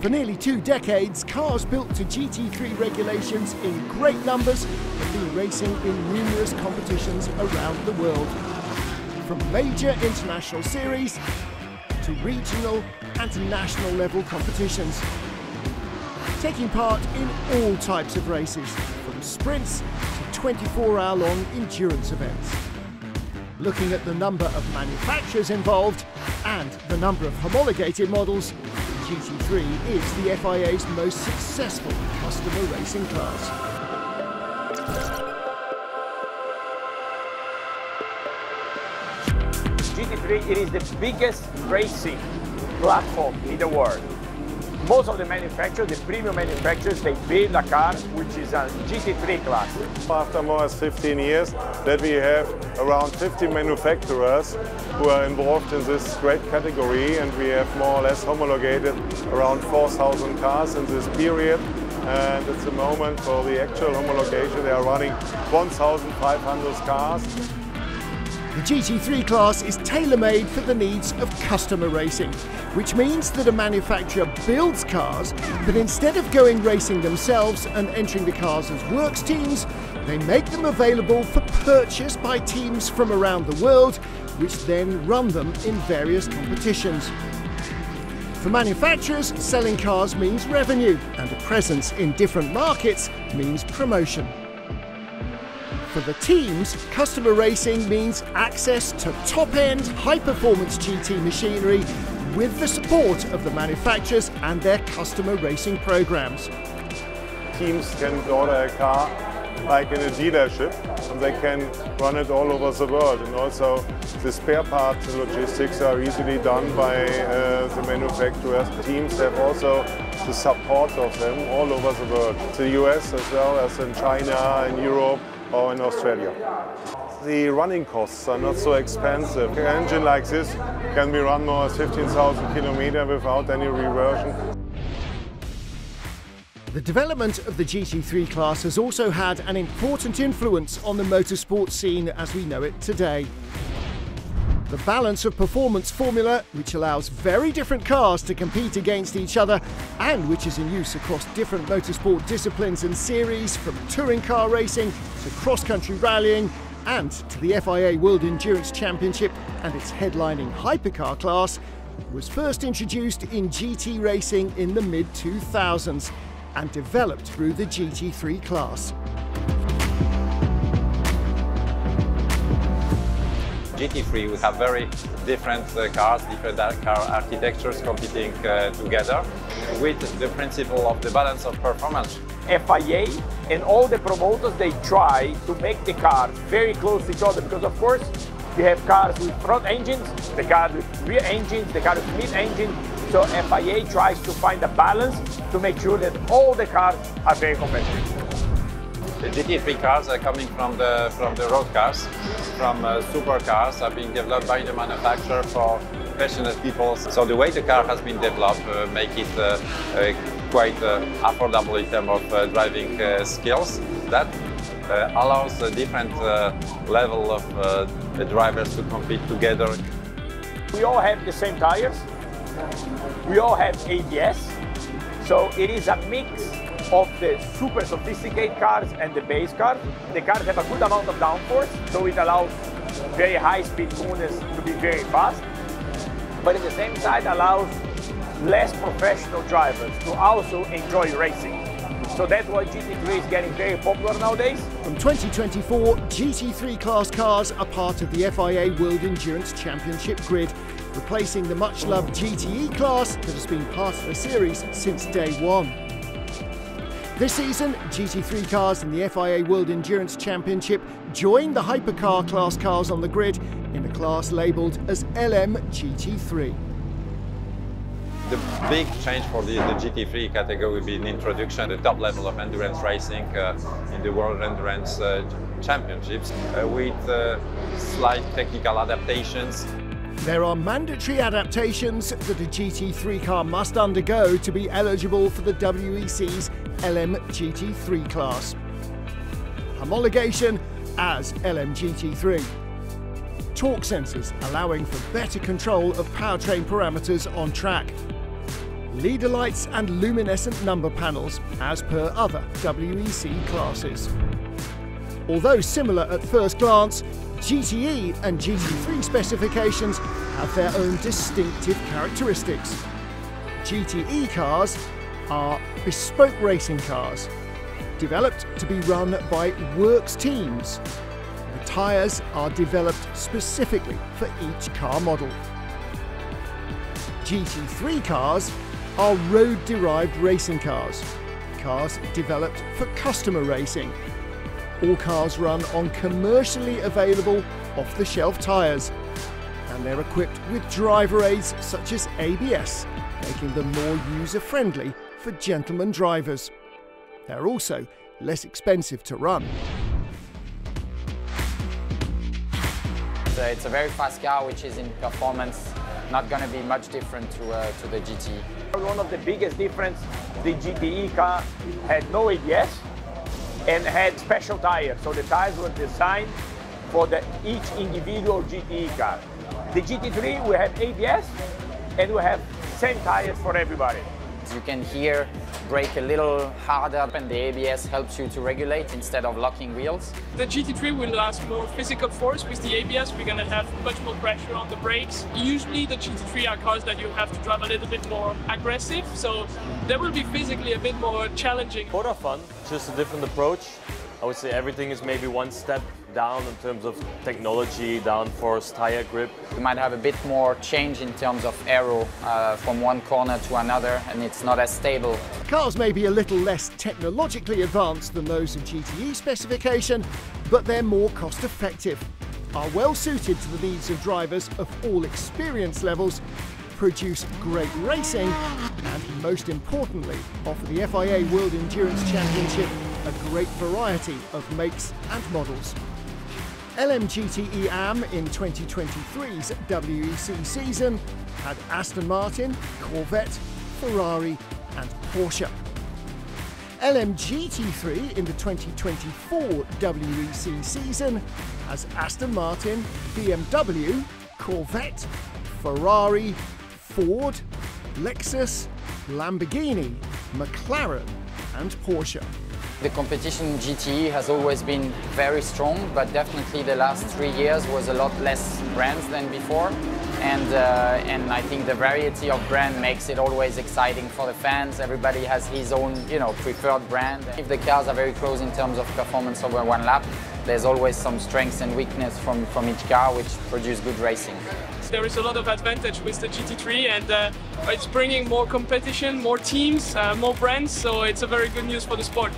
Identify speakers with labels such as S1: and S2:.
S1: For nearly 2 decades, cars built to GT3 regulations in great numbers have been racing in numerous competitions around the world. From major international series to regional and to national level competitions. Taking part in all types of races, from sprints to 24-hour-long endurance events. Looking at the number of manufacturers involved and the number of homologated models, GT3 is the FIA's most successful customer racing class.
S2: GT3 it is the biggest racing platform in the world. Most of the manufacturers, the premium manufacturers, they build a car which is a GT3 class.
S3: After more than 15 years that we have around 50 manufacturers who are involved in this great category, and we have more or less homologated around 4,000 cars in this period. And at the moment for the actual homologation they are running 1,500 cars.
S1: The GT3 class is tailor-made for the needs of customer racing, which means that a manufacturer builds cars, but instead of going racing themselves and entering the cars as works teams, they make them available for purchase by teams from around the world, which then run them in various competitions. For manufacturers, selling cars means revenue, and a presence in different markets means promotion. For the teams, customer racing means access to top-end, high-performance GT machinery with the support of the manufacturers and their customer racing programs.
S3: Teams can order a car like in a dealership, and they can run it all over the world. And also the spare parts and logistics are easily done by the manufacturers. Teams have also the support of them all over the world. The US as well as in China, in Europe, or in Australia. The running costs are not so expensive. An engine like this can be run more than 15,000 kilometers without any reversion.
S1: The development of the GT3 class has also had an important influence on the motorsport scene as we know it today. The balance of performance formula, which allows very different cars to compete against each other and which is in use across different motorsport disciplines and series, from touring car racing to cross-country rallying and to the FIA World Endurance Championship and its headlining hypercar class, was first introduced in GT racing in the mid-2000s and developed through the GT3 class.
S4: GT3, we have very different cars, different car architectures competing together with the principle of the balance of performance.
S2: FIA and all the promoters, they try to make the cars very close to each other because, of course, we have cars with front engines, the cars with rear engines, the cars with mid engines. So FIA tries to find a balance to make sure that all the cars are very competitive.
S4: The GT3 cars are coming from the road cars, from supercars, are being developed by the manufacturer for passionate people. So the way the car has been developed make it quite affordable in terms of driving skills. That allows a different level of the drivers to compete together.
S2: We all have the same tires. We all have ABS. So it is a mix of the super sophisticated cars and the base cars. The cars have a good amount of downforce, so it allows very high-speed movements to be very fast, but at the same time allows less professional drivers to also enjoy racing. So that's why GT3 is getting very popular nowadays.
S1: From 2024, GT3 class cars are part of the FIA World Endurance Championship grid, replacing the much-loved GTE class that has been part of the series since day one. This season, GT3 cars in the FIA World Endurance Championship join the hypercar class cars on the grid in a class labelled as LM GT3.
S4: The big change for the GT3 category will be an introduction to the top level of endurance racing in the World Endurance Championships with slight technical adaptations.
S1: There are mandatory adaptations that a GT3 car must undergo to be eligible for the WEC's LM GT3 class. Homologation as LM GT3. Torque sensors allowing for better control of powertrain parameters on track. leader lights and luminescent number panels as per other WEC classes. Although similar at first glance, GTE and GT3 specifications have their own distinctive characteristics. GTE cars are bespoke racing cars, developed to be run by works teams. The tyres are developed specifically for each car model. GT3 cars are road-derived racing cars, cars developed for customer racing. All cars run on commercially available off-the-shelf tyres, and they're equipped with driver aids such as ABS, making them more user-friendly for gentlemen drivers. They're also less expensive to run.
S5: So it's a very fast car, which is in performance not going to be much different to the GT.
S2: One of the biggest difference, the GTE car had no ABS and had special tires. So the tires were designed for each individual GTE car. The GT3, we have ABS and we have same tires for everybody.
S5: You can here brake a little harder, and the ABS helps you to regulate instead of locking wheels.
S6: The GT3 will last more physical force. With the ABS, we're going to have much more pressure on the brakes. Usually the GT3 are cars that you have to drive a little bit more aggressive, so they will be physically a bit more challenging.
S7: Both are fun, just a different approach. I would say everything is maybe one step down in terms of technology, downforce, tire grip.
S5: You might have a bit more change in terms of aero from one corner to another, and it's not as stable.
S1: Cars may be a little less technologically advanced than those of GTE specification, but they're more cost effective, are well suited to the needs of drivers of all experience levels, produce great racing, and most importantly, offer the FIA World Endurance Championship a great variety of makes and models. LMGTE AM in 2023's WEC season had Aston Martin, Corvette, Ferrari and Porsche. LMGT3 in the 2024 WEC season has Aston Martin, BMW, Corvette, Ferrari, Ford, Lexus, Lamborghini, McLaren and Porsche.
S5: The competition in GTE has always been very strong, but definitely the last 3 years was a lot less brands than before. And I think the variety of brand makes it always exciting for the fans. Everybody has his own, preferred brand. If the cars are very close in terms of performance over one lap, there's always some strengths and weakness from each car, which produce good racing.
S6: There is a lot of advantage with the GT3, and it's bringing more competition, more teams, more brands, so it's a very good news for the sport.